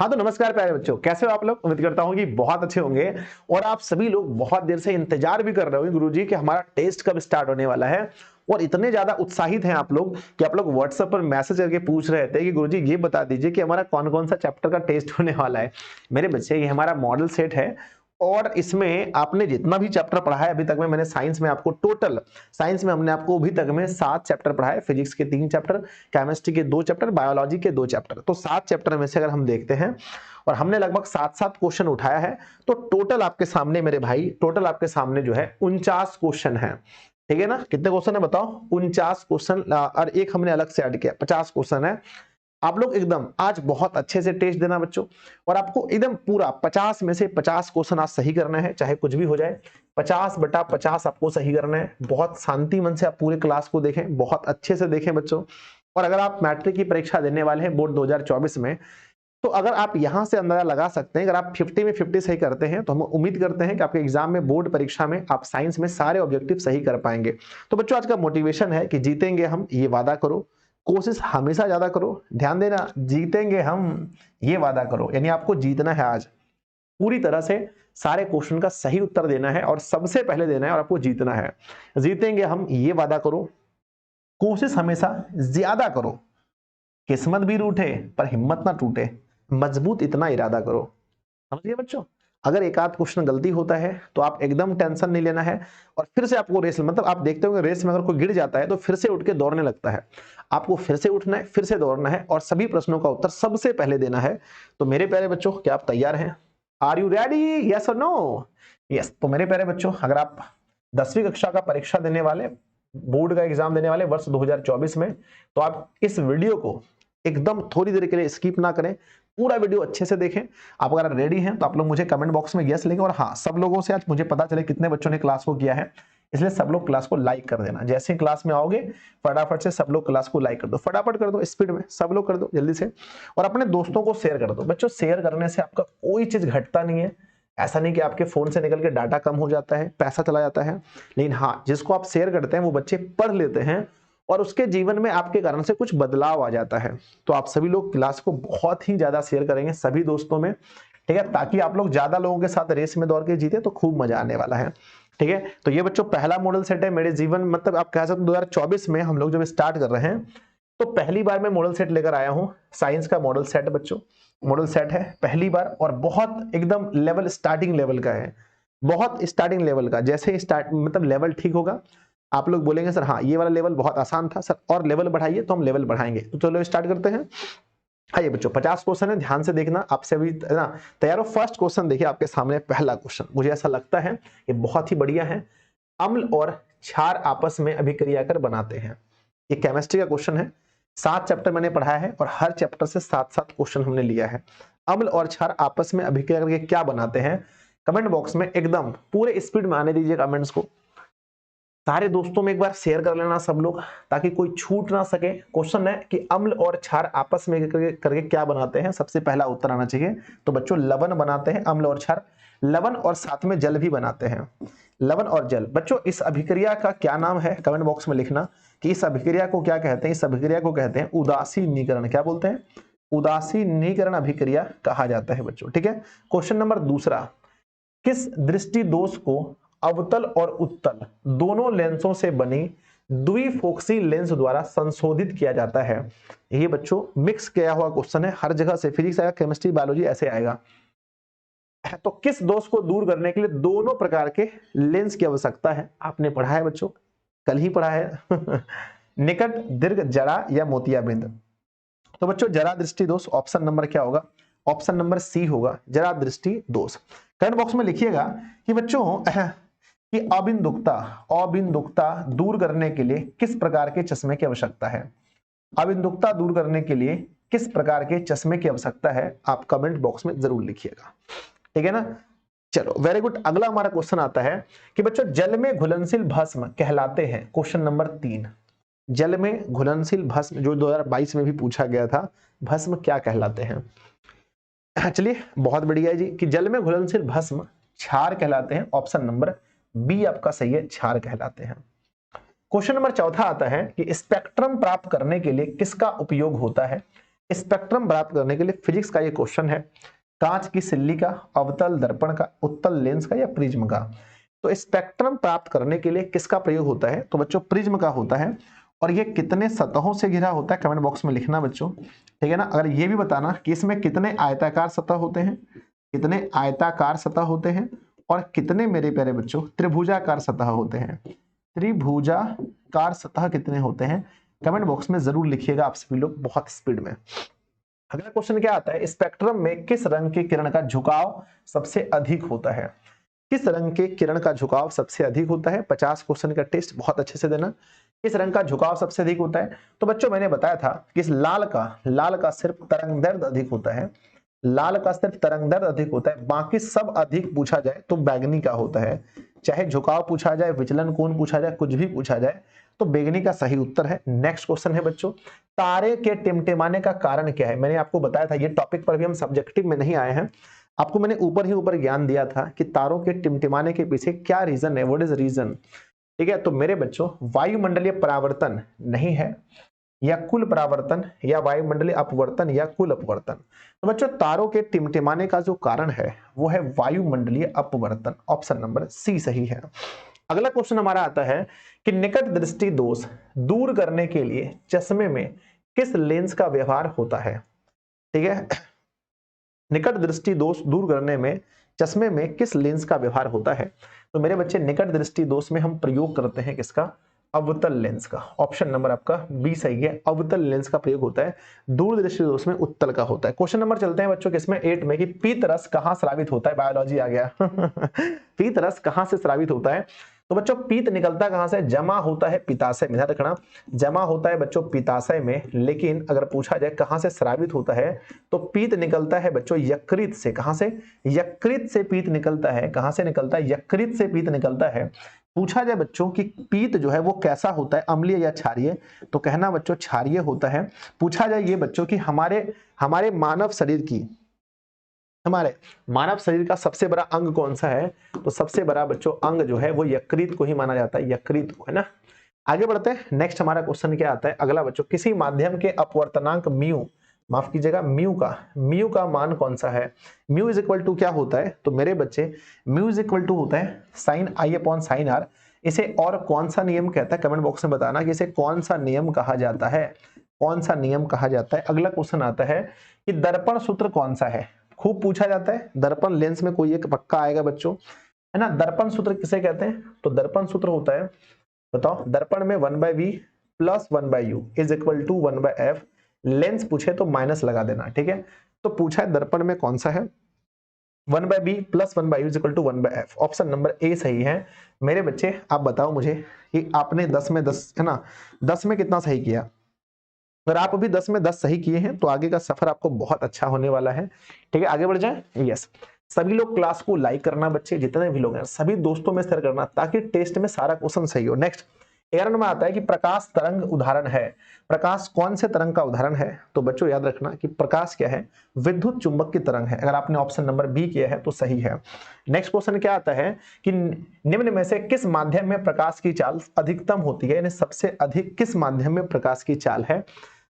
हाँ तो नमस्कार प्यारे बच्चों, कैसे हो आप लोग। उम्मीद करता हूँ कि बहुत अच्छे होंगे और आप सभी लोग बहुत देर से इंतजार भी कर रहे होंगे गुरुजी कि हमारा टेस्ट कब स्टार्ट होने वाला है। और इतने ज्यादा उत्साहित हैं आप लोग कि आप लोग व्हाट्सएप पर मैसेज करके पूछ रहे थे कि गुरुजी ये बता दीजिए कि हमारा कौन कौन सा चैप्टर का टेस्ट होने वाला है। मेरे बच्चे, ये हमारा मॉडल सेट है और इसमें आपने जितना भी चैप्टर पढ़ा है अभी तक में, मैंने साइंस में आपको टोटल, साइंस में हमने आपको अभी तक में 7 चैप्टर पढ़ाए। फिजिक्स के 3 चैप्टर, केमिस्ट्री के 2 चैप्टर, बायोलॉजी के 2 चैप्टर। तो 7 चैप्टर में से अगर हम देखते हैं और हमने लगभग 7-7 क्वेश्चन उठाया है, तो टोटल आपके सामने मेरे भाई, टोटल आपके सामने जो है 49 क्वेश्चन है। ठीक है ना। कितने क्वेश्चन है बताओ? 49 क्वेश्चन, और एक हमने अलग से ऐड किया, 50 क्वेश्चन है। आप लोग एकदम आज बहुत अच्छे से टेस्ट देना बच्चों, और आपको एकदम पूरा 50 में से 50 क्वेश्चन आज सही करना है, चाहे कुछ भी हो जाए। 50/50 आपको सही करना है। बहुत शांति मन से आप पूरे क्लास को देखें, बहुत अच्छे से देखें बच्चों। और अगर आप मैट्रिक की परीक्षा देने वाले हैं बोर्ड 2024 में, तो अगर आप यहां से अंदाजा लगा सकते हैं, अगर आप 50 में 50 सही करते हैं तो हम उम्मीद करते हैं कि आपके एग्जाम में, बोर्ड परीक्षा में, आप साइंस में सारे ऑब्जेक्टिव सही कर पाएंगे। तो बच्चों आज का मोटिवेशन है कि जीतेंगे हम, ये वादा करो। कोशिश हमेशा ज्यादा करो। ध्यान देना, जीतेंगे हम, ये वादा करो। यानी आपको जीतना है आज पूरी तरह से, सारे क्वेश्चन का सही उत्तर देना है और सबसे पहले देना है, और आपको जीतना है। जीतेंगे हम, ये वादा करो। कोशिश हमेशा ज्यादा करो। किस्मत भी रूठे पर हिम्मत ना टूटे, मजबूत इतना इरादा करो। समझ गए बच्चों। अगर एक आध क्वेश्चन गलती होता है तो आप एकदम टेंशन नहीं लेना है, और फिर से आपको रेस, मतलब आप देखते होंगे रेस में अगर कोई गिर जाता है तो फिर से उठ के दौड़ने लगता है। आपको फिर से उठना है, फिर से दौड़ना है, और सभी प्रश्नों का उत्तर सबसे पहले देना है। तो मेरे प्यारे बच्चों, क्या आप तैयार हैं? Are you ready? यस और नो? यस। तो मेरे प्यारे बच्चों, अगर आप 10वीं कक्षा का परीक्षा देने वाले, बोर्ड का एग्जाम देने वाले वर्ष 2024 में, तो आप इस वीडियो को एकदम थोड़ी देर के लिए स्किप ना करें, पूरा वीडियो अच्छे से देखें। आप अगर रेडी हैं तो आप लोग मुझे कमेंट बॉक्स में यस लिखें। और हाँ, सब लोगों से आज मुझे पता चले कितने बच्चों ने क्लास को किया है, इसलिए सब लोग क्लास को लाइक कर देना। जैसे ही क्लास में आओगे फटाफट से सब लोग क्लास को लाइक कर दो, फटाफट कर दो, स्पीड में सब लोग कर दो जल्दी से। और अपने दोस्तों को शेयर कर दो। बच्चों, शेयर करने से आपका कोई चीज घटता नहीं है। ऐसा नहीं कि आपके फोन से निकल के डाटा कम हो जाता है, पैसा चला जाता है, लेकिन हाँ, जिसको आप शेयर करते हैं वो बच्चे पढ़ लेते हैं और उसके जीवन में आपके कारण से कुछ बदलाव आ जाता है। तो आप सभी लोग क्लास को बहुत ही ज्यादा शेयर करेंगे सभी दोस्तों में, ठीक है, ताकि आप लोग ज्यादा लोगों के साथ रेस में दौड़ के जीते, तो खूब मजा आने वाला है। ठीक है, तो ये बच्चों पहला मॉडल सेट है मेरे जीवन, मतलब आप कह सकते हैं 2024 में हम लोग जब स्टार्ट कर रहे हैं, तो पहली बार मैं मॉडल सेट लेकर आया हूं। साइंस का मॉडल सेट बच्चों, मॉडल सेट है पहली बार, और बहुत एकदम लेवल, स्टार्टिंग लेवल का है, बहुत स्टार्टिंग लेवल का। जैसे स्टार्ट, मतलब लेवल ठीक होगा, आप लोग बोलेंगे सर हाँ ये वाला लेवल बहुत आसान था सर, और लेवल बढ़ाइए, तो हम लेवल बढ़ाएंगे। तो चलो स्टार्ट करते हैं। आइए बच्चों, 50 क्वेश्चन है, ध्यान से देखना। आपसे अभी ना तैयार हो। फर्स्ट क्वेश्चन देखिए आपके सामने, पहला क्वेश्चन मुझे ऐसा लगता है ये बहुत ही बढ़िया है। अम्ल और क्षार आपस में अभिक्रिया कर बनाते हैं। ये केमिस्ट्री का क्वेश्चन है। 7 चैप्टर मैंने पढ़ाया है और हर चैप्टर से 7-7 क्वेश्चन हमने लिया है। अम्ल और क्षार आपस में अभिक्रिया करके क्या बनाते हैं? कमेंट बॉक्स में एकदम पूरे स्पीड में आने दीजिए कमेंट्स को। सारे दोस्तों में एक बार शेयर कर लेना सब लोग, ताकि कोई छूट ना सके। क्वेश्चन है कि अम्ल और क्षार आपस में करके क्या बनाते हैं? सबसे पहला उत्तर आना चाहिए। तो बच्चों, लवण बनाते हैं अम्ल और क्षार, लवण, और साथ में जल भी बनाते हैं। लवण और जल। बच्चों, इस अभिक्रिया का क्या नाम है? कमेंट बॉक्स में लिखना कि इस अभिक्रिया को क्या कहते हैं। इस अभिक्रिया को कहते हैं उदासीनीकरण। क्या बोलते हैं? उदासीनीकरण अभिक्रिया कहा जाता है बच्चों। ठीक है। क्वेश्चन नंबर दूसरा, किस दृष्टि दोष को अवतल और उत्तल दोनों लेंसों से बनी द्विफोक्सी लेंस द्वारा संशोधित किया जाता है? ये बच्चों मिक्स किया हुआ क्वेश्चन है, हर जगह से फिजिक्स आएगा, केमिस्ट्री, बायोलॉजी ऐसे आएगा। तो किस दोष को दूर करने के लिए दोनों प्रकार के लेंस की आवश्यकता है? आपने पढ़ा है बच्चों, कल ही पढ़ा है। निकट, दीर्घ, जरा या मोतियाबिंद। तो बच्चों, जरा दृष्टि दोष ऑप्शन नंबर क्या होगा? ऑप्शन नंबर सी होगा, जरा दृष्टि दोष। कमेंट बॉक्स में लिखिएगा कि बच्चों कि अबिंदुकता दूर करने के लिए किस प्रकार के चश्मे की आवश्यकता है? अबिंदुकता दूर करने के लिए किस प्रकार के चश्मे की आवश्यकता है? आप कमेंट बॉक्स में जरूर लिखिएगा। ठीक है ना। चलो वेरी गुड। अगला हमारा क्वेश्चन आता है कि बच्चों, जल में घुलनशील भस्म कहलाते हैं। क्वेश्चन नंबर 3, जल में घुलनशील भस्म, जो 2022 में भी पूछा गया था, भस्म क्या कहलाते हैं? चलिए, बहुत बढ़िया है जी, कि जल में घुलनशील भस्म क्षार कहलाते हैं। ऑप्शन नंबर बी आपका सही है, क्षार कहलाते हैं। क्वेश्चन नंबर चौथा आता है कि स्पेक्ट्रम प्राप्त करने के लिए किसका उपयोग होता है? स्पेक्ट्रम प्राप्त करने के लिए फिजिक्स का ये क्वेश्चन है। कांच की सिल्ली का, अवतल दर्पण का, उत्तल लेंस का या प्रिज्म का। तो स्पेक्ट्रम प्राप्त करने के लिए किसका प्रयोग होता है? तो बच्चों प्रिज्म का होता है। और ये कितने सतहों से घिरा होता है कमेंट बॉक्स में लिखना बच्चों, ठीक है ना। अगर ये भी बताना कि इसमें कितने आयताकार सतह होते हैं, कितने आयताकार सतह होते हैं, और कितने मेरे प्यारे बच्चों त्रिभुजाकार सतह होते हैं। त्रिभुजाकार सतह कितने होते हैं कमेंट बॉक्स में जरूर लिखिएगा आप सभी लोग बहुत स्पीड में। अगला क्वेश्चन क्या आता है? स्पेक्ट्रम में किस रंग के किरण का झुकाव सबसे अधिक होता है? किस रंग के किरण का झुकाव सबसे अधिक होता है? 50 क्वेश्चन का टेस्ट बहुत अच्छे से देना। किस रंग का झुकाव सबसे अधिक होता है? तो बच्चों मैंने बताया था कि इस लाल का सिर्फ तरंगदैर्ध्य अधिक होता है। लाल का सिर्फ तरंगदैर्ध्य अधिक होता है, बाकी सब अधिक पूछा जाए तो बैगनी का होता है। चाहे झुकाव पूछा जाए, विचलन कोण पूछा जाए, कुछ भी पूछा जाए तो बैगनी का सही उत्तर है। नेक्स्ट क्वेश्चन है बच्चों, तारे के टिमटिमाने का कारण क्या है? मैंने आपको बताया था, ये टॉपिक पर भी हम सब्जेक्टिव में नहीं आए हैं, आपको मैंने ऊपर ज्ञान दिया था कि तारों के टिमटिमाने के पीछे क्या रीजन है, व्हाट इज रीजन, ठीक है। तो मेरे बच्चों वायुमंडलीय परावर्तन नहीं है, या कुल परावर्तन, या वायुमंडलीय अपवर्तन, या कुल अपवर्तन। तो बच्चों तारों के टिमटिमाने का जो कारण है वो है वायुमंडलीय अपवर्तन, ऑप्शन नंबर सी सही है। अगला क्वेश्चन हमारा आता है कि निकट दृष्टि दोष दूर करने के लिए चश्मे में किस लेंस का व्यवहार होता है? ठीक है, निकट दृष्टि दोष दूर करने में चश्मे में किस लेंस का व्यवहार होता है? तो मेरे बच्चे निकट दृष्टि दोष में हम प्रयोग करते हैं किसका? अवतल लेंस का। ऑप्शन नंबर आपका बी सही है, अवतल लेंस का प्रयोग होता है। दूर दृष्टि दोष में उत्तल का होता है। क्वेश्चन नंबर चलते हैं बच्चों किसमें 8 में कि पीत रस कहां स्रावित होता है? बायोलॉजी आ गया पीत रस कहां से स्रावित होता है? तो बच्चों पीत निकलता कहां से? जमा होता है पिताशय में, ध्यान रखना जमा होता है बच्चों पिताशय में, लेकिन अगर पूछा जाए कहां से स्रावित होता है तो पीत निकलता है बच्चों यकृत से। कहां से? यकृत से पीत निकलता है। कहां से निकलता है? यकृत से पीत निकलता है। पूछा जाए बच्चों कि पीत जो है वो कैसा होता है, अम्लीय या क्षारीय, तो कहना बच्चों क्षारीय होता है। पूछा जाए ये बच्चों कि हमारे मानव शरीर का सबसे बड़ा अंग कौन सा है? तो सबसे बड़ा बच्चों अंग जो है वो यकृत को ही माना जाता है, यकृत को, है ना। आगे बढ़ते हैं, नेक्स्ट हमारा क्वेश्चन क्या आता है अगला बच्चों, किसी माध्यम के अपवर्तनांक म्यू, माफ कीजिएगा म्यू का मान कौन सा है? म्यू इज इक्वल टू क्या होता है? तो मेरे बच्चे म्यू इज इक्वल टू होता है sine i upon sine r. इसे और कौन सा नियम कहता है कमेंट बॉक्स में बताना कि इसे कौन सा नियम कहा जाता है, कौन सा नियम कहा जाता है। अगला क्वेश्चन आता है कि दर्पण सूत्र कौन सा है? खूब पूछा जाता है, दर्पण लेंस में कोई एक पक्का आएगा बच्चों, है ना। दर्पण सूत्र किसे कहते हैं? तो दर्पण सूत्र होता है, बताओ, दर्पण में 1/v plus 1/u is equal to 1/f। Lens पूछे तो माइनस लगा देना, ठीक है। तो पूछा है दर्पण में कौन सा है? 1/b plus 1/u is equal to 1/f। Option number A सही है। मेरे बच्चे आप बताओ मुझे कि आपने 10 में 10, है ना, 10 में कितना सही किया? अगर आप अभी 10 में 10 सही किए हैं तो आगे का सफर आपको बहुत अच्छा होने वाला है, ठीक है। आगे बढ़ जाए। यस, सभी लोग क्लास को लाइक करना बच्चे, जितने भी लोग हैं सभी दोस्तों में शेयर करना ताकि टेस्ट में सारा क्वेश्चन सही हो। नेक्स्ट 11 नंबर आता है कि प्रकाश तरंग उदाहरण है। प्रकाश कौन से तरंग का उदाहरण है? तो बच्चों याद रखना कि प्रकाश क्या है? विद्युत चुंबक की तरंग है। अगर आपने ऑप्शन नंबर बी किया है तो सही है। नेक्स्ट क्वेश्चन क्या आता है कि निम्न में से किस माध्यम में प्रकाश की चाल अधिकतम होती है, यानी सबसे अधिक किस माध्यम में प्रकाश की चाल है?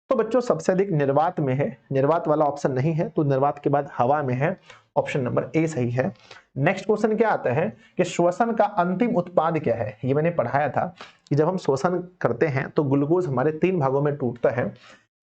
तो बच्चों सबसे अधिक निर्वात में है, निर्वात वाला ऑप्शन नहीं है, तो निर्वात के बाद हवा में है। ऑप्शन नंबर ए सही है। नेक्स्ट क्वेश्चन क्या आता है कि श्वसन का अंतिम उत्पाद क्या है? ये मैंने पढ़ाया था कि जब हम श्वसन करते हैं तो ग्लूकोज हमारे 3 भागों में टूटता है।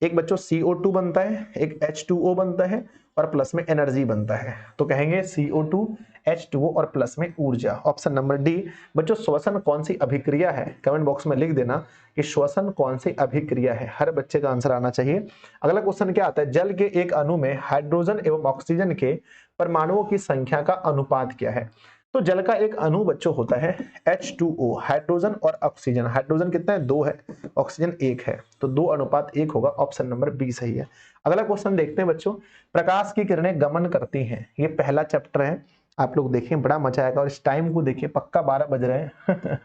एक बच्चों CO2 बनता है, एक H2O बनता है और प्लस में एनर्जी बनता है। तो कहेंगे CO2, H2O और प्लस में ऊर्जा। Option number D. बच्चों श्वसन कौन सी अभिक्रिया है? कमेंट बॉक्स में लिख देना कि श्वसन कौन सी अभिक्रिया है, हर बच्चे का आंसर आना चाहिए। अगला क्वेश्चन क्या आता है, जल के एक अणु में हाइड्रोजन एवं ऑक्सीजन के परमाणुओं की संख्या का अनुपात क्या है? तो जल का एक अणु बच्चों होता है H2O, हाइड्रोजन और ऑक्सीजन। हाइड्रोजन कितना है? 2 है, ऑक्सीजन 1 है, तो 2:1 होगा। ऑप्शन नंबर बी सही है। अगला क्वेश्चन देखते हैं बच्चों, प्रकाश की किरणें गमन करती हैं, ये पहला चैप्टर है, आप लोग देखें बड़ा मजा आएगा। और इस टाइम को देखिए, पक्का 12 बज रहे हैं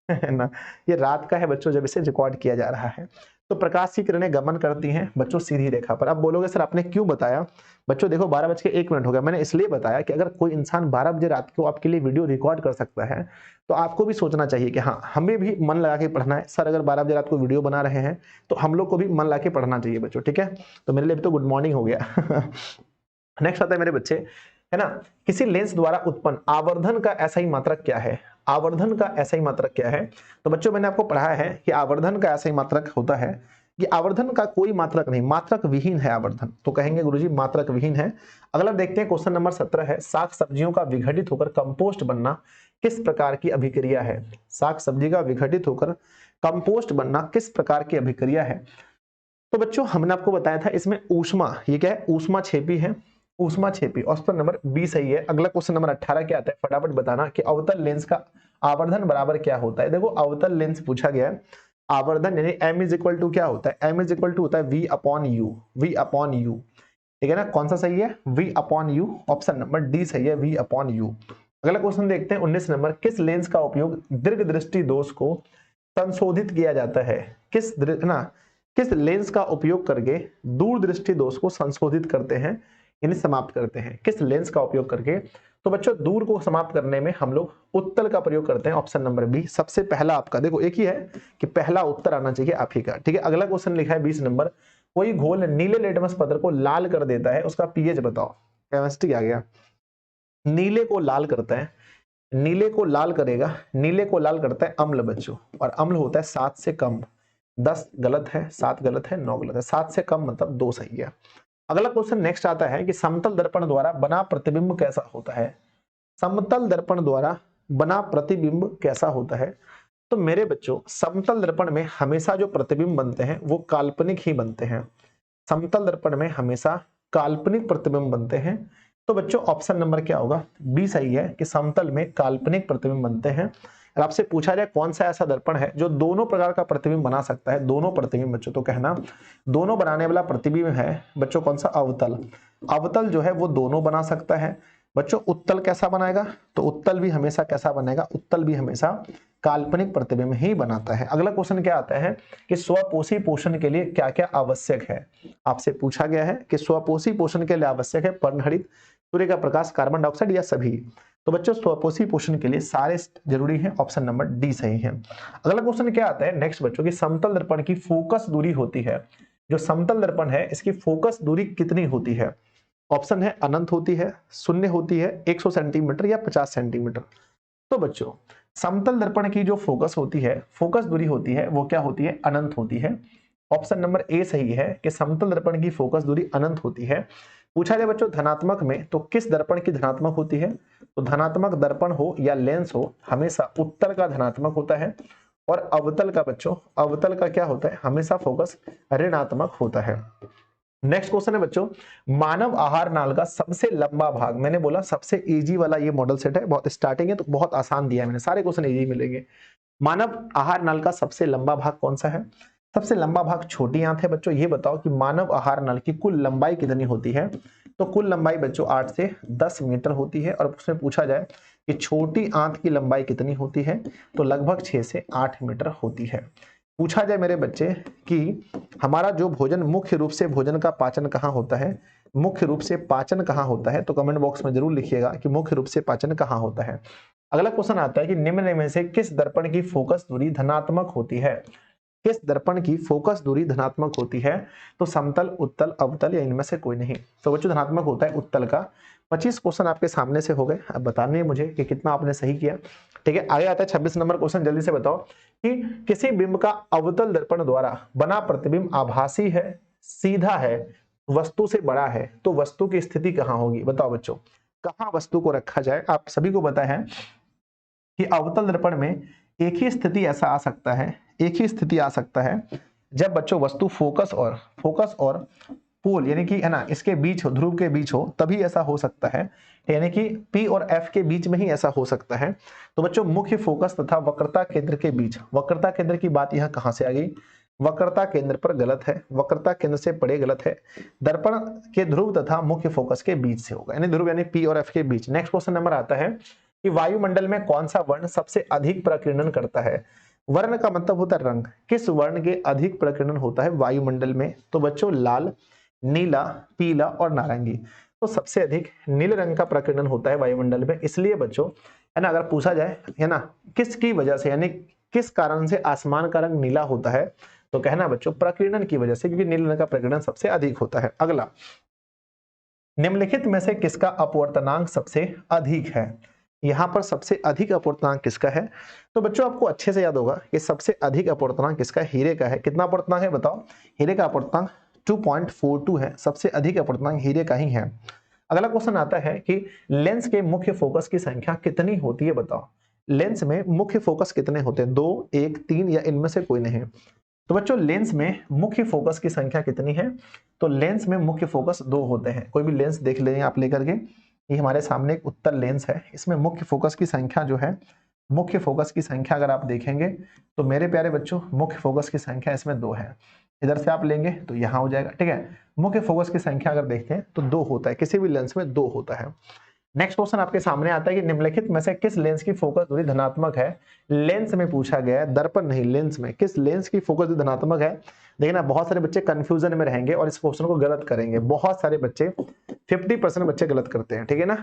है ना। ये रात का है बच्चों जब इसे रिकॉर्ड किया जा रहा है। तो प्रकाश की किरणें गमन करती हैं बच्चों सीधी रेखा पर। अब बोलोगे सर आपने क्यों बताया? बच्चों देखो 12:01 हो गया, मैंने इसलिए बताया कि अगर कोई इंसान 12 बजे रात को आपके लिए वीडियो रिकॉर्ड कर सकता है तो आपको भी सोचना चाहिए कि हाँ हमें भी मन लगा के पढ़ना है। सर अगर 12 बजे रात को वीडियो बना रहे हैं तो हम लोग को भी मन लगा के पढ़ना चाहिए बच्चों, ठीक है? तो मेरे लिए भी तो गुड मॉर्निंग हो गया। नेक्स्ट आता है मेरे बच्चे, है ना, किसी लेंस द्वारा उत्पन्न आवर्धन का ऐसा ही मात्रक क्या है? आवर्धन का ऐसा ही मात्रक क्या है? तो बच्चों मैंने आपको पढ़ाया है कि आवर्धन का ऐसा ही मात्रक होता है कि आवर्धन का कोई मात्रक नहीं, मात्रक विहीन है आवर्धन। तो कहेंगे गुरुजी मात्रक विहीन है। अगला देखते हैं क्वेश्चन नंबर 17 है, साग सब्जियों का विघटित होकर कंपोस्ट बनना किस प्रकार की अभिक्रिया है? साग सब्जी का विघटित होकर कंपोस्ट बनना किस प्रकार की अभिक्रिया है? तो बच्चों हमने आपको बताया था इसमें ऊष्मा, ये क्या है? ऊष्मा छेपी है, ऊष्मा छेपी। ऑप्शन नंबर बी सही है। अगला क्वेश्चन नंबर 18 क्या आता है, फटाफट बताना कि अवतल लेंस का आवर्धन बराबर क्या होता है? देखो अवतल लेंस पूछा गया है, आवर्धन यानी m इज इक्वल टू क्या होता है? m इज इक्वल टू होता है v upon u, v upon u, ठीक है ना? कौन सा सही है? v upon u, option number D सही है, v अपॉन u। अगला क्वेश्चन देखते हैं 19 नंबर, किस लेंस का उपयोग दीर्घ दृष्टि दोष को संशोधित किया जाता है? किस लेंस का उपयोग करके दूरदृष्टि दोष को संशोधित करते हैं, यानी समाप्त करते हैं? किस लेंस का उपयोग करके? तो बच्चों दूर को समाप्त करने में हम लोग उत्तल का प्रयोग करते हैं, ऑप्शन नंबर बी सबसे पहला आपका। देखो एक ही है कि पहला उत्तर आना चाहिए आप ही का, ठीक है? अगला क्वेश्चन लिखा है 20 नंबर, कोई घोल नीले लिटमस पत्र को लाल कर देता है, उसका पीएच बताओ। केमिस्ट्री आ गया। नीले को लाल करता है, नीले को लाल करेगा, नीले को लाल करता है अम्ल बच्चों, और अम्ल होता है 7 से कम। 10 गलत है, 7 गलत है, 9 गलत है, 7 से कम मतलब 2 सही है। अगला क्वेश्चन नेक्स्ट आता है कि समतल दर्पण द्वारा बना प्रतिबिंब कैसा होता है? समतल दर्पण द्वारा बना प्रतिबिंब कैसा होता है? तो मेरे बच्चों समतल दर्पण में हमेशा जो प्रतिबिंब बनते हैं वो काल्पनिक ही बनते हैं। समतल दर्पण में हमेशा काल्पनिक प्रतिबिंब बनते हैं। तो बच्चों ऑप्शन नंबर क्या होगा? बी सही है कि समतल में काल्पनिक प्रतिबिंब बनते हैं। और आपसे पूछा जाए कौन सा ऐसा दर्पण है जो दोनों प्रकार का प्रतिबिंब बना सकता है, दोनों प्रतिबिंब बच्चों, तो कहना दोनों बनाने वाला प्रतिबिंब है बच्चों कौन सा? अवतल। अवतल जो है वो दोनों बना सकता है। बच्चों उत्तल कैसा बनाएगा? तो उत्तल भी हमेशा कैसा बनेगा? उत्तल भी हमेशा काल्पनिक प्रतिबिंब ही बनाता है। अगला क्वेश्चन क्या आता है कि स्वपोषी पोषण के लिए क्या क्या आवश्यक है? आपसे पूछा गया है कि स्वपोषी पोषण के लिए आवश्यक है पर्णहरित, सूर्य का प्रकाश, कार्बन डाइऑक्साइड या सभी? तो बच्चों स्वपोषी पोषण के लिए सारे जरूरी है, ऑप्शन नंबर डी सही है। अगला क्वेश्चन क्या आता है नेक्स्ट बच्चों की समतल दर्पण की फोकस दूरी होती है, जो समतल दर्पण है इसकी फोकस दूरी कितनी होती है? ऑप्शन है अनंत होती है, शून्य होती है, 100 सेंटीमीटर या 50 सेंटीमीटर। तो बच्चों समतल दर्पण की जो फोकस होती है, फोकस दूरी होती है वो क्या होती है? अनंत होती है। ऑप्शन नंबर ए सही है कि समतल दर्पण की फोकस दूरी अनंत होती है। पूछा जाए बच्चों धनात्मक में तो किस दर्पण की धनात्मक होती है? तो धनात्मक दर्पण हो या लेंस हो हमेशा उत्तल का धनात्मक होता है, और अवतल का बच्चों, अवतल का क्या होता है? हमेशा फोकस ऋणात्मक होता है। नेक्स्ट क्वेश्चन है बच्चों, मानव आहार नाल का सबसे लंबा भाग, मैंने बोला सबसे इजी वाला ये मॉडल सेट है, बहुत स्टार्टिंग है तो बहुत आसान दिया है मैंने, सारे क्वेश्चन इजी मिलेंगे। मानव आहार नाल का सबसे लंबा भाग कौन सा है? सबसे लंबा भाग छोटी आंत है बच्चों। ये बताओ कि मानव आहार नल की कुल लंबाई कितनी होती है? तो कुल लंबाई बच्चों 8 से 10 मीटर होती है। और उसमें पूछा जाए कि छोटी आंत की लंबाई कितनी होती है? तो लगभग 6 से 8 मीटर होती है। पूछा जाए मेरे बच्चे कि हमारा जो भोजन मुख्य रूप से भोजन का पाचन कहाँ होता है, मुख्य रूप से पाचन कहाँ होता है? तो कमेंट बॉक्स में जरूर लिखिएगा कि मुख्य रूप से पाचन कहाँ होता है। अगला क्वेश्चन आता है कि निम्न में से किस दर्पण की फोकस दूरी धनात्मक होती है? किस दर्पण की फोकस दूरी धनात्मक होती है? तो समतल, उत्तल, अवतल या इनमें से कोई नहीं। तो बच्चों धनात्मक होता है उत्तल का। 25 क्वेश्चन आपके सामने से हो गए, अब बताने मुझे कि कितना आपने सही किया। ठीक है, आगे आता है 26 नंबर क्वेश्चन, जल्दी से बताओ कि किसी बिंब का अवतल दर्पण द्वारा बना प्रतिबिंब आभासी है, सीधा है, वस्तु से बड़ा है, तो वस्तु की स्थिति कहाँ होगी? बताओ बच्चों कहाँ वस्तु को रखा जाए? आप सभी को पता है कि अवतल दर्पण में एक ही स्थिति ऐसा आ सकता है, एक ही स्थिति आ सकता है जब बच्चों वस्तु फोकस और पोल यानी कि है ना इसके बीच हो, ध्रुव के बीच हो, तभी ऐसा हो सकता है। यानी कि P और F के बीच में ही ऐसा हो सकता है। तो बच्चों मुख्य फोकस तथा वक्रता केंद्र के बीच, वक्रता केंद्र की बात यह कहां से आ गई? वक्रता केंद्र पर गलत है, वक्रता केंद्र से परे गलत है, दर्पण के ध्रुव तथा मुख्य फोकस के बीच से होगा, यानी ध्रुव यानी P और F के बीच। नेक्स्ट क्वेश्चन नंबर आता है कि वायुमंडल में कौन सा वर्ण सबसे अधिक प्रकीर्णन करता है? वर्ण का मतलब होता है रंग। किस वर्ण के अधिक प्रकीर्णन होता है वायुमंडल में? तो बच्चों लाल, नीला, पीला और नारंगी। तो सबसे अधिक नीले रंग का प्रकीर्णन होता है वायुमंडल में। इसलिए बच्चों है ना, अगर पूछा जाए है ना किसकी वजह से, यानी किस कारण से आसमान का रंग नीला होता है, तो कहना बच्चों प्रकीर्णन की वजह से, क्योंकि नीले रंग का प्रकीर्णन सबसे अधिक होता है। अगला, निम्नलिखित में से किसका अपवर्तनांक सबसे अधिक है? यहां पर सबसे अधिक अपवर्तनांक किसका है? तो बच्चों आपको अच्छे से याद होगा कि सबसे अधिक अपवर्तनांक किसका? हीरे का है। कितना अपवर्तनांक है बताओ? हीरे का अपवर्तनांक 2.42 है। सबसे अधिक अपवर्तनांक हीरे का ही है। अगला क्वेश्चन आता है कि लेंस के मुख्य फोकस की संख्या कितनी होती है बताओ? लेंस में मुख्य फोकस कितने होते हैं? 2, 1, 3 या इनमें से कोई नहीं? तो बच्चों लेंस में मुख्य फोकस की संख्या कितनी है? तो लेंस में मुख्य फोकस 2 होते हैं। कोई भी लेंस देख लेंगे आप लेकर के, ये हमारे सामने एक उत्तल लेंस है, इसमें मुख्य फोकस की संख्या जो है, मुख्य फोकस की संख्या अगर आप देखेंगे तो मेरे प्यारे बच्चों मुख्य फोकस की संख्या इसमें 2 है। इधर से आप लेंगे तो यहां हो जाएगा, ठीक है। मुख्य फोकस की संख्या अगर देखते हैं तो 2 होता है, किसी भी लेंस में 2 होता है। नेक्स्ट क्वेश्चन आपके सामने आता है कि निम्नलिखित में से किस लेंस की फोकस दूरी धनात्मक है? लेंस में पूछा गया है, दर्पण नहीं, लेंस में किस लेंस की फोकस दूरी धनात्मक है? देखिए ना, बहुत सारे बच्चे कंफ्यूजन में रहेंगे और इस क्वेश्चन को गलत करेंगे। बहुत सारे बच्चे 50% बच्चे गलत करते हैं, ठीक है ना।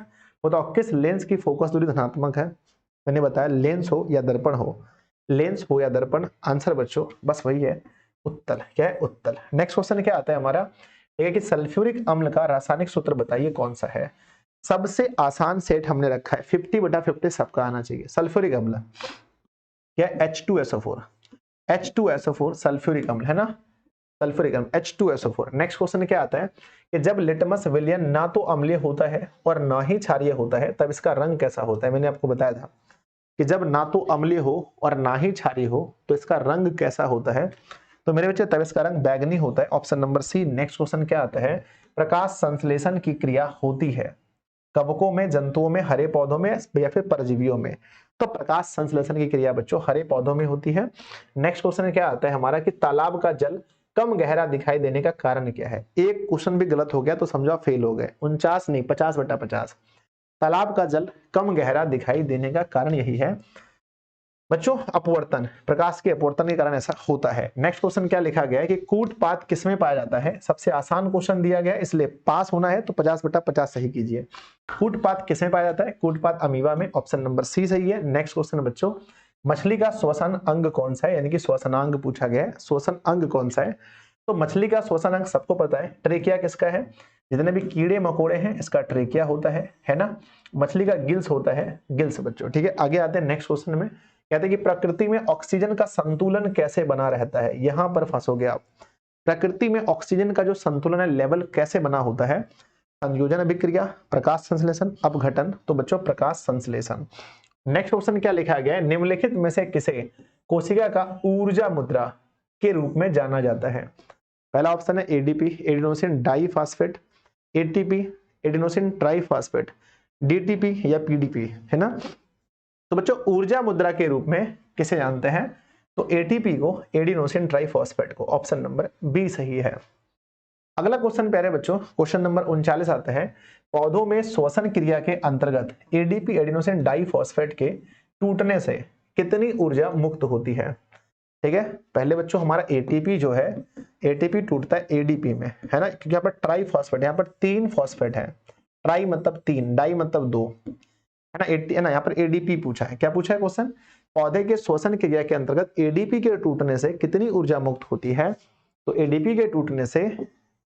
बताओ किस लेंस की फोकस दूरी धनात्मक है? मैंने बताया लेंस हो या दर्पण हो, लेंस हो या दर्पण, आंसर बच्चों बस वही है, उत्तल। क्या है? उत्तल। नेक्स्ट क्वेश्चन क्या आता है हमारा, ठीक है कि सल्फ्यूरिक अम्ल का रासायनिक सूत्र बताइए कौन सा है? सबसे आसान सेट हमने रखा है, 50/50 सबका आना चाहिए। सल्फ्यूरिक अम्ल क्या? H2SO4, H2SO4 सल्फ्यूरिक अम्ल है ना, सल्फ्यूरिक अम्ल H2SO4। नेक्स्ट क्वेश्चन क्या आता है कि जब लिटमस विलयन ना तो अम्लीय होता है और ना ही क्षारीय होता है तब इसका रंग कैसा होता है? मैंने आपको बताया था कि जब ना तो अम्लीय हो और ना ही क्षारीय हो तो इसका रंग कैसा होता है? तो मेरे बच्चे तब इसका रंग बैगनी होता है, option number C. Next question क्या आता है, प्रकाश संश्लेषण की क्रिया होती है कवकों में, जंतुओं में, हरे पौधों में या फिर परजीवियों में? तो प्रकाश संश्लेषण की क्रिया बच्चों हरे पौधों में होती है। नेक्स्ट क्वेश्चन क्या आता है हमारा कि तालाब का जल कम गहरा दिखाई देने का कारण क्या है? एक क्वेश्चन भी गलत हो गया तो समझो आप फेल हो गए। 49 नहीं, 50/50। तालाब का जल कम गहरा दिखाई देने का कारण यही है बच्चों, अपवर्तन, प्रकाश के अपवर्तन के कारण ऐसा होता है। नेक्स्ट क्वेश्चन क्या लिखा गया है कि कूटपात किसमें पाया जाता है? सबसे आसान क्वेश्चन दिया गया इसलिए पास होना है तो 50/50 सही कीजिए। कूटपात किसमें पाया जाता है? कूटपात अमीबा में, ऑप्शन नंबर सी सही है। नेक्स्ट क्वेश्चन बच्चों, मछली का श्वसन अंग कौन सा है? यानी कि श्वसनांग पूछा गया है, श्वसन अंग कौन सा है? तो मछली का श्वसन अंग सबको पता है, ट्रेकिया किसका है? जितने भी कीड़े मकोड़े हैं इसका ट्रेकिया होता है ना। मछली का गिल्स होता है, गिल्स बच्चों, ठीक है। आगे आते हैं नेक्स्ट क्वेश्चन में, कहते हैं कि प्रकृति में ऑक्सीजन का संतुलन कैसे बना रहता है? यहां पर फंसोगे आप। प्रकृति में ऑक्सीजन का जो संतुलन है, लेवल कैसे बना होता है? संयोजन अभिक्रिया, प्रकाश संश्लेषण, अपघटन। तो बच्चों प्रकाश संश्लेषण। नेक्स्ट क्वेश्चन क्या लिखा गया है, निम्नलिखित में से किसे कोशिका का ऊर्जा मुद्रा के रूप में जाना जाता है? पहला ऑप्शन है ADP, adenosine diphosphate, ATP, adenosine triphosphate, DTP या पीडीपी, है ना। तो बच्चों ऊर्जा मुद्रा के रूप में किसे जानते हैं? तो एटीपी को, एडिनोसिन ट्राइफॉस्फेट को, ऑप्शन नंबर बी सही है। अगला क्वेश्चन प्यारे बच्चों, क्वेश्चन नंबर 39 आता है, पौधों में श्वसन क्रिया के अंतर्गत एडीपी, एडिनोसिन डाइफॉस्फेट के टूटने से कितनी ऊर्जा मुक्त होती है? ठीक है, पहले बच्चों हमारा एटीपी जो है, एटीपी टूटता है एडीपी में, है ना, क्योंकि यहाँ पर ट्राइफॉस्फेट, यहाँ पर 3 फॉस्फेट है। ट्राई मतलब 3, डाई मतलब 2, है ना। है ना, यहाँ पर एडीपी पूछा है। क्या पूछा है क्वेश्चन? पौधे के श्वसन क्रिया के अंतर्गत एडीपी के टूटने से कितनी ऊर्जा मुक्त होती है? तो एडीपी के टूटने से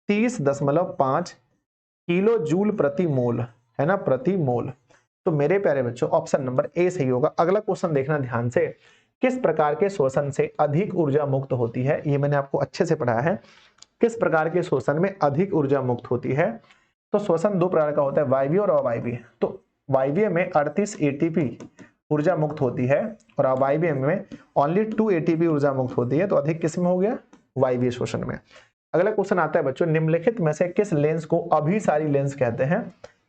30.5 किलो जूल प्रति मोल, है ना, प्रति मोल। तो मेरे प्यारे बच्चों ऑप्शन नंबर ए सही होगा। अगला क्वेश्चन देखना ध्यान से, किस प्रकार के श्वसन से अधिक ऊर्जा मुक्त होती है? ये मैंने आपको अच्छे से पढ़ाया है, किस प्रकार के श्वसन में अधिक ऊर्जा मुक्त होती है। तो श्वसन 2 प्रकार का होता है, वायवीय और अवायवीय। तो वायवीय में 38 एटीपी ऊर्जा मुक्त होती है और अवायवीय में ओनली 2 एटीपी ऊर्जा मुक्त होती है। तो अधिक किस में हो गया? वायवीय श्वसन में। अगला क्वेश्चन आता है बच्चों, निम्नलिखित में से किस लेंस को अभिसारी लेंस कहते हैं?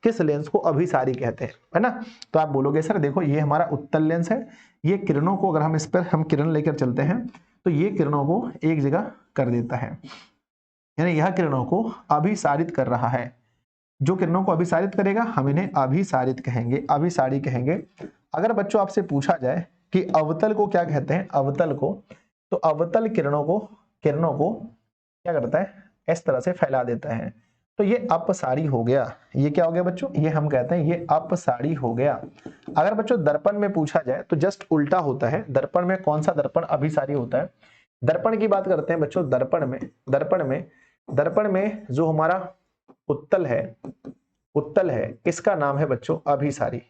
किस लेंस को अभिसारी कहते हैं, है ना। तो आप बोलोगे सर देखो ये हमारा उत्तल लेंस है, ये किरणों को अगर हम इस पर हम किरण लेकर चलते हैं तो ये किरणों को एक जगह कर देता है, यानी यह किरणों को अभिसारित कर रहा है। जो किरणों को अभिसारित करेगा हम इन्हें अभिसारित कहेंगे, अभिसारी कहेंगे। अगर बच्चों आपसे पूछा जाए कि अवतल को क्या कहते हैं, अवतल को, तो अवतल किरणों को क्या करता है, इस तरह से फैला देता है। तो ये अपसारी हो गया। ये क्या हो गया बच्चों, ये हम कहते हैं ये अपसारी हो गया। अगर बच्चों दर्पण में पूछा जाए तो जस्ट उल्टा होता है। दर्पण में कौन सा दर्पण अभिसारी होता है? दर्पण की बात करते हैं बच्चों। दर्पण में जो हमारा उत्तल है इसका नाम है बच्चों अभिसारी,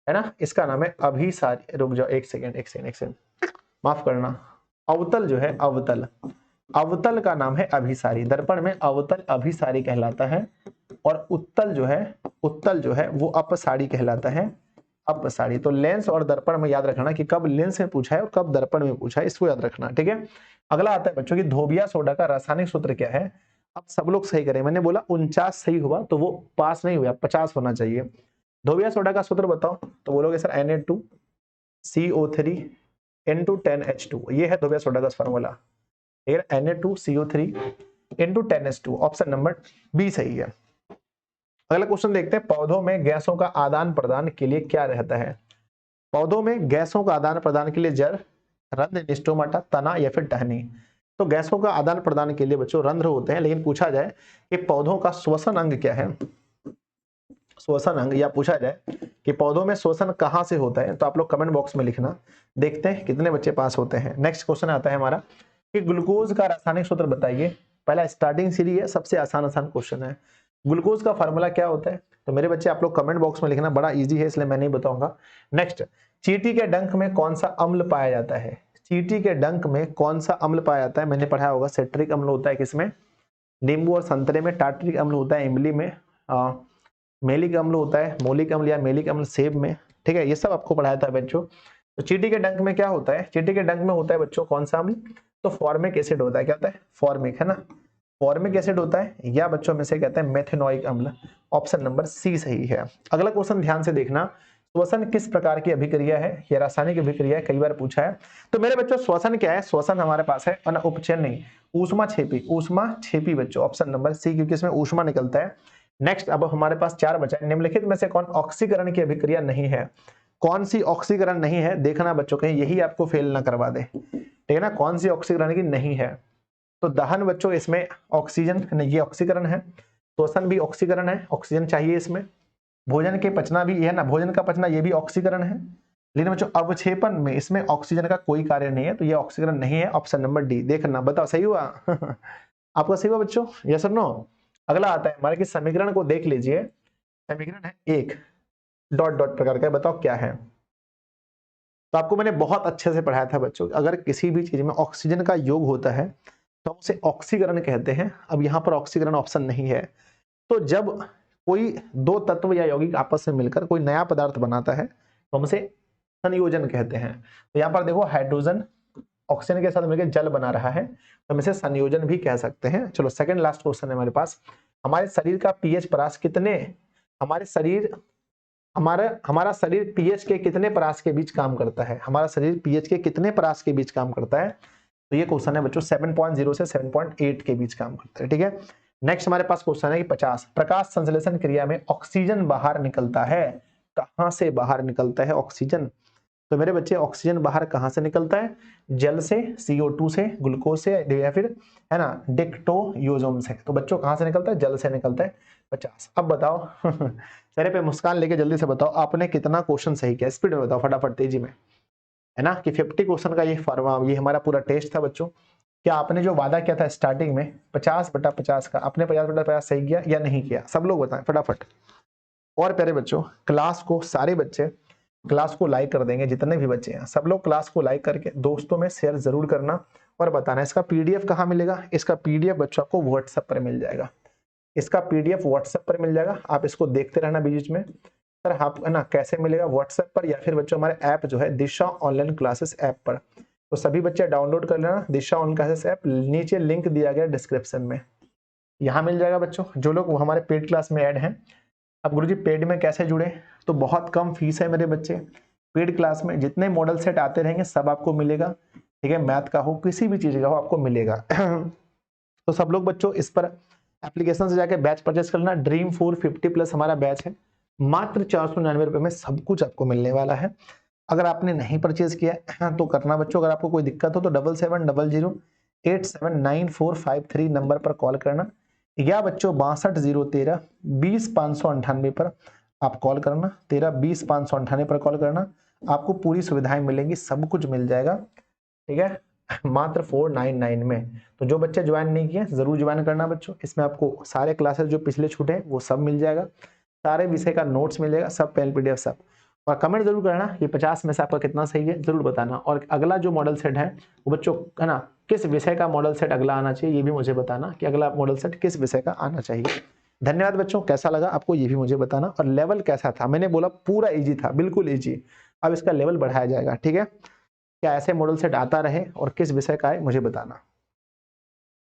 है ना, इसका नाम है अभिसारी। रुक जाओ एक सेकंड, माफ करना। अवतल जो है, अवतल का नाम है अभिसारी। दर्पण में अवतल अभिसारी कहलाता है और उत्तल जो है वो अपसारी कहलाता है, अपसारी। तो लेंस और दर्पण में याद रखना कि कब लेंस में पूछा है और कब दर्पण में पूछा है, इसको याद रखना, ठीक है। अगला आता है बच्चों की धोबिया सोडा का रासायनिक सूत्र क्या है। अब सब लोग सही करें। मैंने बोला 49 सही हुआ तो वो पास नहीं हुआ, 50 होना चाहिए। धोबिया सोडा का सूत्र बताओ, तो बोलोगे सर Na2CO3 into 10H2, ये है धोबिया सोडा का formula. Na2CO3 into 10H2, option number B सही है। अगला क्वेश्चन देखते हैं, पौधों में गैसों का आदान प्रदान के लिए क्या रहता है। पौधों में गैसों का आदान प्रदान के लिए जड़, रंध्र, स्टोमाटा, तना या फिर टहनी। तो गैसों का आदान प्रदान के लिए बच्चों रंध्र होते हैं, लेकिन पूछा जाए कि पौधों का श्वसन अंग क्या है, श्वसन अंग, या पूछा जाए कि पौधों में श्वसन कहां से होता है, तो आप लोग कमेंट बॉक्स में लिखना। देखते हैं कितने बच्चे पास होते हैं। नेक्स्ट क्वेश्चन आता है हमारा कि ग्लूकोज का रासायनिक सूत्र बताइए। पहला स्टार्टिंग सीरीज है, सबसे आसान क्वेश्चन है। ग्लूकोज का फार्मूला क्या होता है, तो मेरे बच्चे आप लोग कमेंट बॉक्स में लिखना, बड़ा इजी है इसलिए मैं नहीं बताऊंगा। नेक्स्ट, चींटी के डंक में कौन सा अम्ल पाया जाता है। चींटी के डंक में कौन सा अम्ल पाया जाता है, मैंने पढ़ाया होगा। सिट्रिक अम्ल होता है किसमें, नींबू और संतरे में। टार्ट्रिक अम्ल होता है इमली में। मेलिक अम्ल होता है मोलिक अम्ल या मेलिक अम्ल सेब में, ठीक है। ये सब आपको पढ़ाया था बच्चों। तो चींटी के डंक में क्या होता है, चींटी के डंक में होता है बच्चों कौन सा अम्ल, तो फॉर्मिक एसिड होता है। क्या होता है, फॉर्मिक, है ना, फॉर्मिक एसिड होता है, या बच्चों में से कहते हैं मेथेनोइक अम्ल। ऑप्शन नंबर सी सही है। अगला क्वेश्चन ध्यान से देखना, श्वसन किस प्रकार की अभिक्रिया है, यह रासायनिक अभिक्रिया है, कई बार पूछा है। तो मेरे बच्चों श्वसन क्या है, श्वसन हमारे पास है ना उपचयन नहीं, ऊष्मा छेपी बच्चों, ऑप्शन नंबर सी, क्योंकि इसमें ऊष्मा निकलता है। नेक्स्ट, अब हमारे पास 4 बचा है। निम्नलिखित में से कौन ऑक्सीकरण की अभिक्रिया नहीं है, कौन सी ऑक्सीकरण नहीं है, देखना बच्चों कहीं यही आपको फेल ना करवा दे, ठीक है ना। कौन सी ऑक्सीकरण की नहीं है, तो दहन बच्चों इसमें ऑक्सीजन नहीं, ये ऑक्सीकरण है। श्वसन भी ऑक्सीकरण है, ऑक्सीजन चाहिए इसमें। भोजन के पचना भी है ना, भोजन का पचना ये भी ऑक्सीकरण है। लेकिन बच्चों अवक्षेपण में इसमें ऑक्सीजन का कोई कार्य नहीं है, तो ये ऑक्सीकरण नहीं है। ऑप्शन नंबर डी, देखना, बताओ सही हुआ आपका सही हुआ बच्चों, यस और नो। अगला आता है हमारे कि समीकरण को देख लीजिए। समीकरण है एक डॉट डॉट प्रकार का, बताओ क्या है। तो आपको मैंने बहुत अच्छे से पढ़ाया था बच्चों, अगर किसी भी चीज में ऑक्सीजन का योग होता है तो उसे ऑक्सीकरण कहते हैं। अब यहाँ पर ऑक्सीकरण ऑप्शन नहीं है। तो जब कोई दो तत्व या यौगिक आपस में मिलकर कोई नया पदार्थ बनाता है तो हम उसे संयोजन कहते हैं। तो यहाँ पर देखो हाइड्रोजन ऑक्सीजन के साथ मिलकर जल बना रहा है, तो हम इसे संयोजन भी कह सकते हैं। चलो सेकंड लास्ट क्वेश्चन है हमारे पास, हमारे शरीर का पीएच परास कितने, हमारा शरीर पीएच के कितने परास के बीच काम करता है, हमारा शरीर पीएच के कितने परास के बीच काम करता है। तो ये क्वेश्चन है बच्चों 7.0 से 7.8 के बीच काम करता है, ठीक है। नेक्स्ट हमारे पास क्वेश्चन है कि 50, प्रकाश संश्लेषण क्रिया में ऑक्सीजन बाहर निकलता है, कहां से बाहर निकलता है ऑक्सीजन। तो मेरे बच्चे ऑक्सीजन बाहर कहां से निकलता है, जल से, CO2 से, ग्लूकोज से, या फिर है ना डिक्टोयोजोम से। तो बच्चों कहां से निकलता है, जल से निकलता है। 50। अब बताओ चेहरे पे मुस्कान लेके जल्दी से बताओ आपने कितना क्वेश्चन सही किया, स्पीड में बताओ फटाफट तेजी में, है ना, कि 50 क्वेश्चन का ये हमारा पूरा टेस्ट था बच्चों। क्या आपने जो वादा किया था स्टार्टिंग में 50/50 का, आपने 50/50 सही किया या नहीं किया, सब लोग बताएं फटाफट। और प्यारे बच्चों, क्लास को सारे बच्चे क्लास को लाइक कर देंगे, जितने भी बच्चे हैं सब लोग क्लास को लाइक करके दोस्तों में शेयर जरूर करना और बताना। इसका पीडीएफ कहाँ मिलेगा, इसका पीडीएफ बच्चों आपको व्हाट्सएप पर मिल जाएगा, इसका पीडीएफ व्हाट्सएप पर मिल जाएगा। आप इसको देखते रहना बीच में। सर आप है ना कैसे मिलेगा, व्हाट्सएप पर या फिर बच्चों हमारे ऐप जो है दिशा ऑनलाइन क्लासेस ऐप पर। तो सभी बच्चे डाउनलोड कर लेना दिशा ऑनलाइन क्लासेस ऐप, नीचे लिंक दिया गया डिस्क्रिप्शन में, यहाँ मिल जाएगा बच्चों। जो लोग हमारे पेड क्लास में ऐड हैं, अब गुरुजी पेड में कैसे जुड़े, तो बहुत कम फीस है मेरे बच्चे। पेड क्लास में जितने मॉडल सेट आते रहेंगे सब आपको मिलेगा, ठीक है, मैथ का हो किसी भी चीज का हो आपको मिलेगा तो सब लोग बच्चों इस पर एप्लीकेशन से जाके बैच परचेस करना। ड्रीम 450 प्लस हमारा बैच है, मात्र 499 रुपए में सब कुछ आपको मिलने वाला है। अगर आपने नहीं परचेज किया है तो करना बच्चों। अगर आपको कोई दिक्कत हो तो 7700879453 नंबर पर कॉल करना, या बच्चों 6201320598 पर आप कॉल करना। 13 20 598 पर कॉल करना, आपको पूरी सुविधाएं मिलेंगी, सब कुछ मिल जाएगा, ठीक है, मात्र 499 में। तो जो बच्चे ज्वाइन नहीं किए जरूर ज्वाइन करना बच्चों। इसमें आपको सारे क्लासेस जो पिछले छूटे हैं वो सब मिल जाएगा, सारे विषय का नोट्स मिलेगा, सब पेन पीडीएफ सब। और कमेंट जरूर करना ये 50 में से आपका कितना सही है, जरूर बताना। और अगला जो मॉडल सेट है वो बच्चों है ना, किस विषय का मॉडल सेट अगला आना चाहिए ये भी मुझे बताना, कि अगला मॉडल सेट किस विषय का आना चाहिए। धन्यवाद बच्चों, कैसा लगा आपको ये भी मुझे बताना। और लेवल कैसा था, मैंने बोला पूरा इजी था, बिल्कुल इजी। अब इसका लेवल बढ़ाया जाएगा, ठीक है। क्या ऐसे मॉडल सेट आता रहे और किस विषय का है मुझे बताना।